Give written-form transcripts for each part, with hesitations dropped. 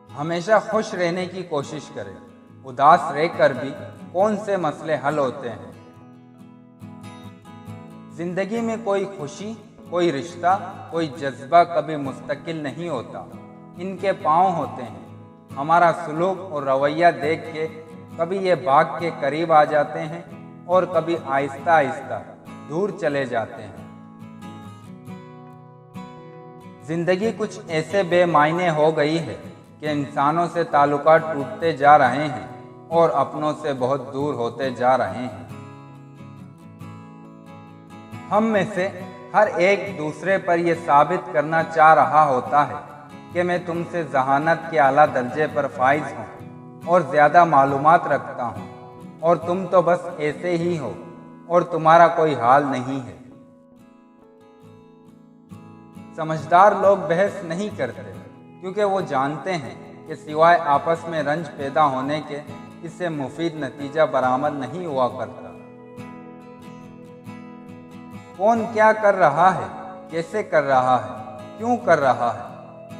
हमेशा खुश रहने की कोशिश करें। उदास रहकर भी कौन से मसले हल होते हैं। जिंदगी में कोई खुशी, कोई रिश्ता, कोई जज्बा कभी मुस्तकिल नहीं होता। इनके पांव होते हैं। हमारा सुलूक और रवैया देख के कभी ये बाग के करीब आ जाते हैं और कभी आहिस्ता आहिस्ता दूर चले जाते हैं। जिंदगी कुछ ऐसे बेमायने हो गई है कि इंसानों से ताल्लुकात टूटते जा रहे हैं और अपनों से बहुत दूर होते जा रहे हैं। हम में से हर एक दूसरे पर यह साबित करना चाह रहा होता है कि मैं तुमसे जहानत के आला दर्जे पर फाइज हूँ और ज़्यादा मालूमात रखता हूँ और तुम तो बस ऐसे ही हो और तुम्हारा कोई हाल नहीं है। समझदार लोग बहस नहीं करते क्योंकि वो जानते हैं कि सिवाय आपस में रंज पैदा होने के इससे मुफीद नतीजा बरामद नहीं हुआ करता। कौन क्या कर रहा है, कैसे कर रहा है, क्यों कर रहा है,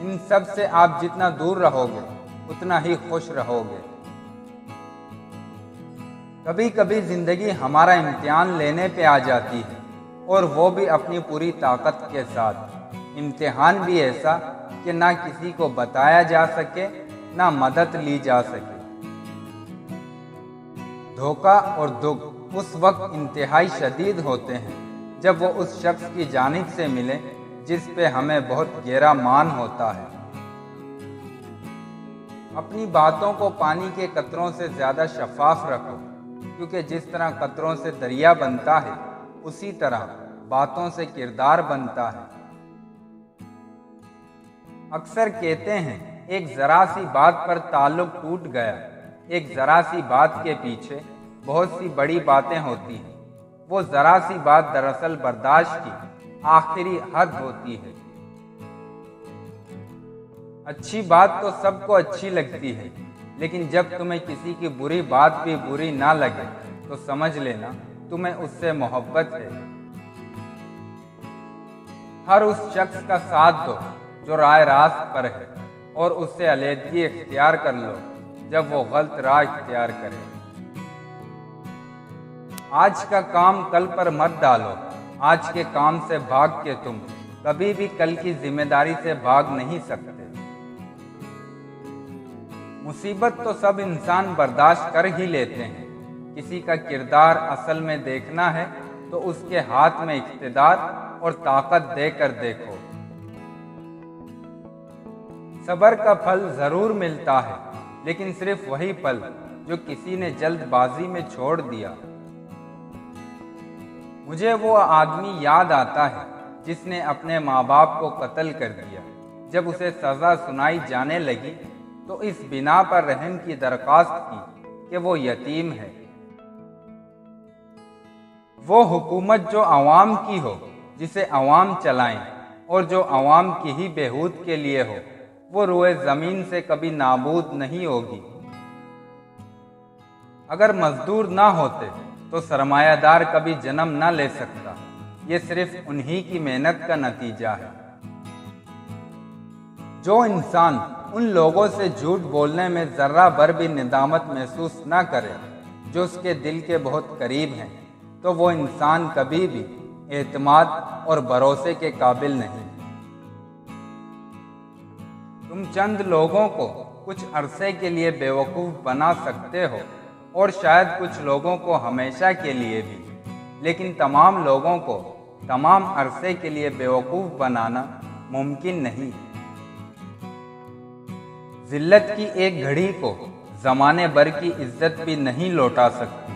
इन सब से आप जितना दूर रहोगे उतना ही खुश रहोगे। कभी कभी जिंदगी हमारा इम्तिहान लेने पे आ जाती है और वो भी अपनी पूरी ताकत के साथ। इम्तिहान भी ऐसा कि ना किसी को बताया जा सके, ना मदद ली जा सके। धोखा और दुख उस वक्त इंतहाई शदीद होते हैं जब वो उस शख्स की जानिब से मिले जिस पे हमें बहुत गहरा मान होता है। अपनी बातों को पानी के कतरों से ज़्यादा शफाफ रखो, क्योंकि जिस तरह कतरों से दरिया बनता है उसी तरह बातों से किरदार बनता है। अक्सर कहते हैं एक ज़रा सी बात पर ताल्लुक टूट गया। एक ज़रा सी बात के पीछे बहुत सी बड़ी बातें होती हैं। वो ज़रा सी बात दरअसल बर्दाश्त की आखिरी हद होती है। अच्छी बात तो सबको अच्छी लगती है, लेकिन जब तुम्हें किसी की बुरी बात भी बुरी ना लगे तो समझ लेना तुम्हें उससे मोहब्बत है। हर उस शख्स का साथ दो जो राह रास्त पर है और उससे अलहदगी इख्तियार कर लो जब वो गलत राह इख्तियार करे। आज का काम कल पर मत डालो। आज के काम से भाग के तुम कभी भी कल की जिम्मेदारी से भाग नहीं सकते। मुसीबत तो सब इंसान बर्दाश्त कर ही लेते हैं। किसी का किरदार असल में देखना है तो उसके हाथ में इख्तिदार और ताकत देकर देखो। सब्र का फल जरूर मिलता है, लेकिन सिर्फ वही पल जो किसी ने जल्दबाजी में छोड़ दिया। मुझे वो आदमी याद आता है जिसने अपने माँ बाप को कत्ल कर दिया। जब उसे सज़ा सुनाई जाने लगी तो इस बिना पर रहम की दरख्वास्त की कि वो यतीम है। वो हुकूमत जो अवाम की हो, जिसे अवाम चलाएं और जो अवाम की ही बेहूद के लिए हो, वो रुए ज़मीन से कभी नाबूद नहीं होगी। अगर मजदूर ना होते तो सरमायादार कभी जन्म ना ले सकता। ये सिर्फ उन्हीं की मेहनत का नतीजा है। जो इंसान उन लोगों से झूठ बोलने में जर्रा भर भी निदामत महसूस ना करे जो उसके दिल के बहुत करीब हैं, तो वो इंसान कभी भी एतमाद और भरोसे के काबिल नहीं। तुम चंद लोगों को कुछ अरसे के लिए बेवकूफ़ बना सकते हो और शायद कुछ लोगों को हमेशा के लिए भी, लेकिन तमाम लोगों को तमाम अरसे के लिए बेवकूफ़ बनाना मुमकिन नहीं। जिल्लत की एक घड़ी को ज़माने भर की इज्जत भी नहीं लौटा सकती।